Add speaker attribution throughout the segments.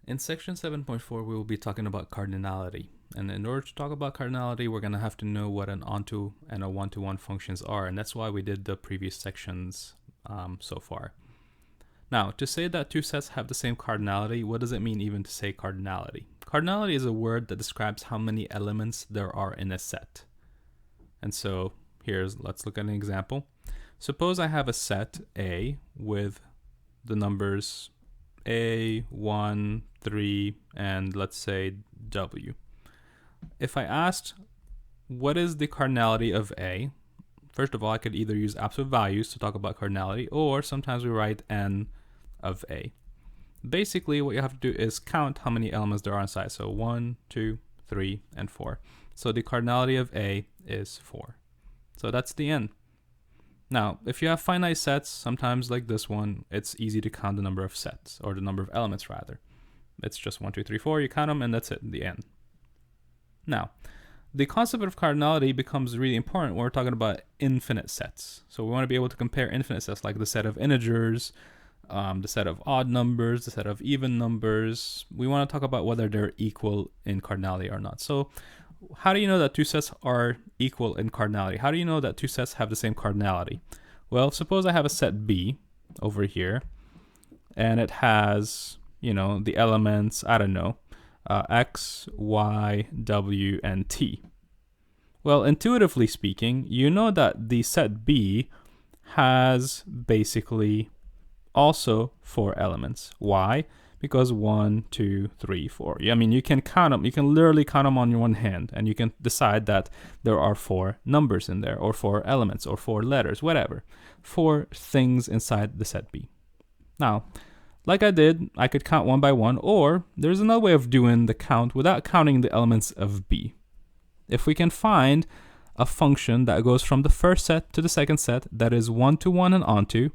Speaker 1: In section 7.4, we will be talking about cardinality. And in order to talk about cardinality, we're going to have to know what an onto and a one-to-one functions are. And that's why we did the previous sections so far. Now, to say that two sets have the same cardinality, what does it mean even to say cardinality? Cardinality is a word that describes how many elements there are in a set. And so let's look at an example. Suppose I have a set A with the numbers A, 1, 3, and let's say W. If I asked what is the cardinality of A, first of all, I could either use absolute values to talk about cardinality, or sometimes we write n of A. Basically, what you have to do is count how many elements there are inside. So 1, 2, 3, and 4. So the cardinality of A is 4. So that's the n. Now, if you have finite sets, sometimes like this one, it's easy to count the number of sets, or the number of elements rather. It's just 1, 2, 3, 4, you count them, and that's it, the n. Now, the concept of cardinality becomes really important when we're talking about infinite sets. So we want to be able to compare infinite sets, like the set of integers, the set of odd numbers, the set of even numbers. We want to talk about whether they're equal in cardinality or not. So how do you know that two sets are equal in cardinality? How do you know that two sets have the same cardinality? Well, suppose I have a set B over here, and it has, the elements, I don't know, X, Y, W, and T. Well, intuitively speaking, you know that the set B has basically also 4 elements. Why? Because 1, 2, 3, 4. I mean, you can count them. You can literally count them on your one hand, and you can decide that there are 4 numbers in there, or 4 elements, or 4 letters, whatever. 4 things inside the set B. Now, like I did, I could count one by one, or there's another way of doing the count without counting the elements of B. If we can find a function that goes from the first set to the second set that is one-to-one and onto,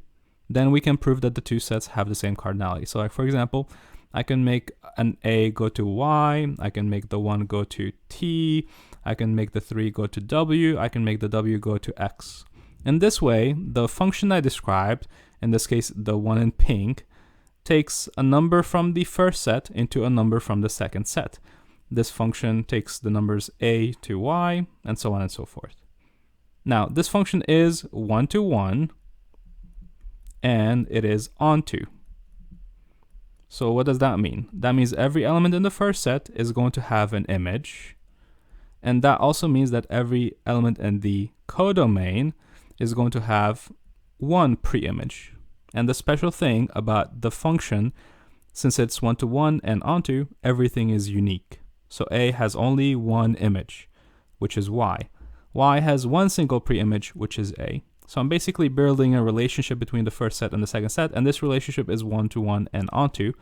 Speaker 1: then we can prove that the two sets have the same cardinality. So like, for example, I can make an A go to Y, I can make the 1 go to T, I can make the 3 go to W, I can make the W go to X. In this way, the function I described, in this case the one in pink, takes a number from the first set into a number from the second set. This function takes the numbers A to Y, and so on and so forth. Now, this function is one-to-one, and it is onto. So what does that mean? That means every element in the first set is going to have an image, and that also means that every element in the codomain is going to have one preimage. And the special thing about the function, since it's one-to-one and onto, everything is unique. So A has only one image, which is Y. Y has one single preimage, which is A. So I'm basically building a relationship between the first set and the second set, and this relationship is one-to-one and onto.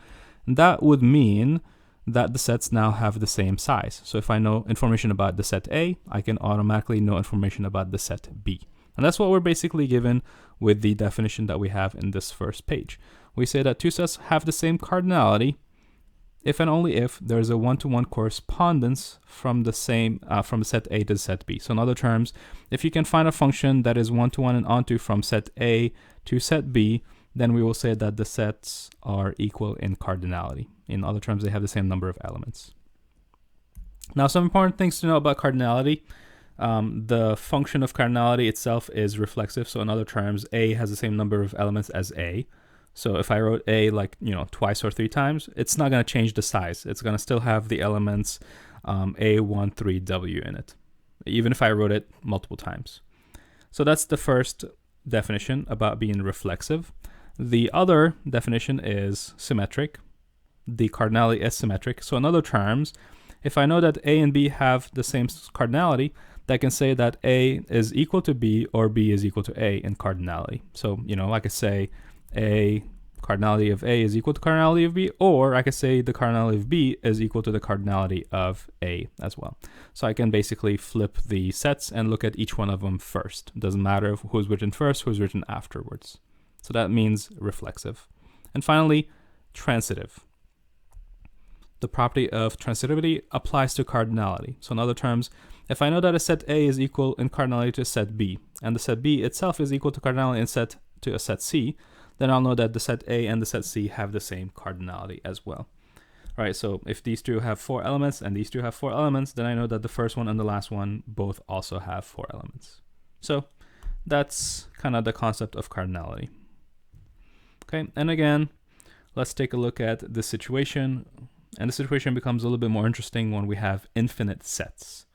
Speaker 1: And that would mean that the sets now have the same size. So if I know information about the set A, I can automatically know information about the set B. And that's what we're basically given with the definition that we have in this first page. We say that two sets have the same cardinality if and only if there's a one-to-one correspondence from the set A to set B. So in other terms, if you can find a function that is one-to-one and onto from set A to set B, then we will say that the sets are equal in cardinality. In other terms, they have the same number of elements. Now, some important things to know about cardinality. The function of cardinality itself is reflexive. So in other terms, A has the same number of elements as A. So if I wrote A twice or 3 times, it's not going to change the size. It's going to still have the elements A, 1, 3, W in it, even if I wrote it multiple times. So that's the first definition about being reflexive. The other definition is symmetric. The cardinality is symmetric. So in other terms, if I know that A and B have the same cardinality, I can say that A is equal to B or B is equal to A in cardinality. So, I could say cardinality of A is equal to cardinality of B, or I could say the cardinality of B is equal to the cardinality of A as well. So I can basically flip the sets and look at each one of them first. It doesn't matter who's written first, who's written afterwards. So that means reflexive. And finally, transitive. The property of transitivity applies to cardinality. So in other terms, if I know that a set A is equal in cardinality to a set B, and the set B itself is equal to cardinality to a set C, then I'll know that the set A and the set C have the same cardinality as well. All right, so if these two have 4 elements and these two have 4 elements, then I know that the first one and the last one both also have 4 elements. So that's kind of the concept of cardinality. Okay, and again, let's take a look at the situation. And the situation becomes a little bit more interesting when we have infinite sets.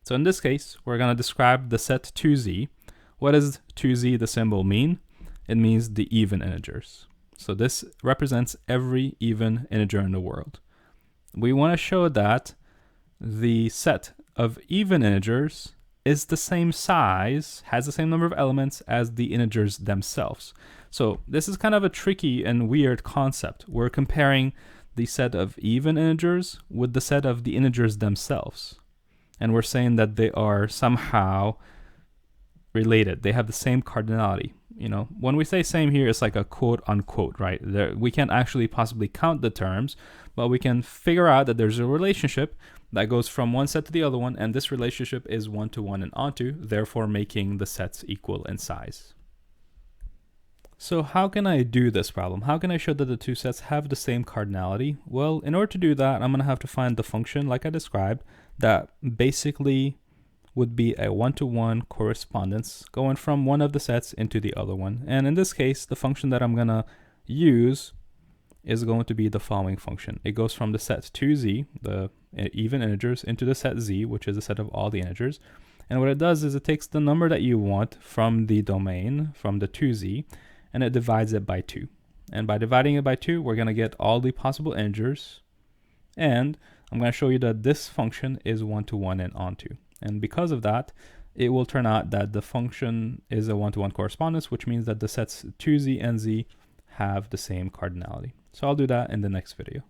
Speaker 1: So in this case, we're going to describe the set 2z. What does 2z, the symbol, mean? It means the even integers. So this represents every even integer in the world. We want to show that the set of even integers is the same size, has the same number of elements as the integers themselves. So this is kind of a tricky and weird concept. We're comparing the set of even integers with the set of the integers themselves. And we're saying that they are somehow related. They have the same cardinality. You know, when we say same here, it's like a quote unquote, right? We can't actually possibly count the terms, but we can figure out that there's a relationship that goes from one set to the other one, and this relationship is 1 to 1 and onto, therefore making the sets equal in size. So how can I do this problem? How can I show that the two sets have the same cardinality? Well, in order to do that, I'm going to have to find the function, like I described, that basically would be a 1-to-1 correspondence going from one of the sets into the other one. And in this case, the function that I'm going to use is going to be the following function. It goes from the set 2z, the even integers, into the set z, which is the set of all the integers. And what it does is it takes the number that you want from the domain, from the 2z, and it divides it by 2. And by dividing it by 2, we're going to get all the possible integers. And I'm going to show you that this function is 1-to-1 and onto. And because of that, it will turn out that the function is a 1-to-1 correspondence, which means that the sets 2z and z have the same cardinality. So I'll do that in the next video.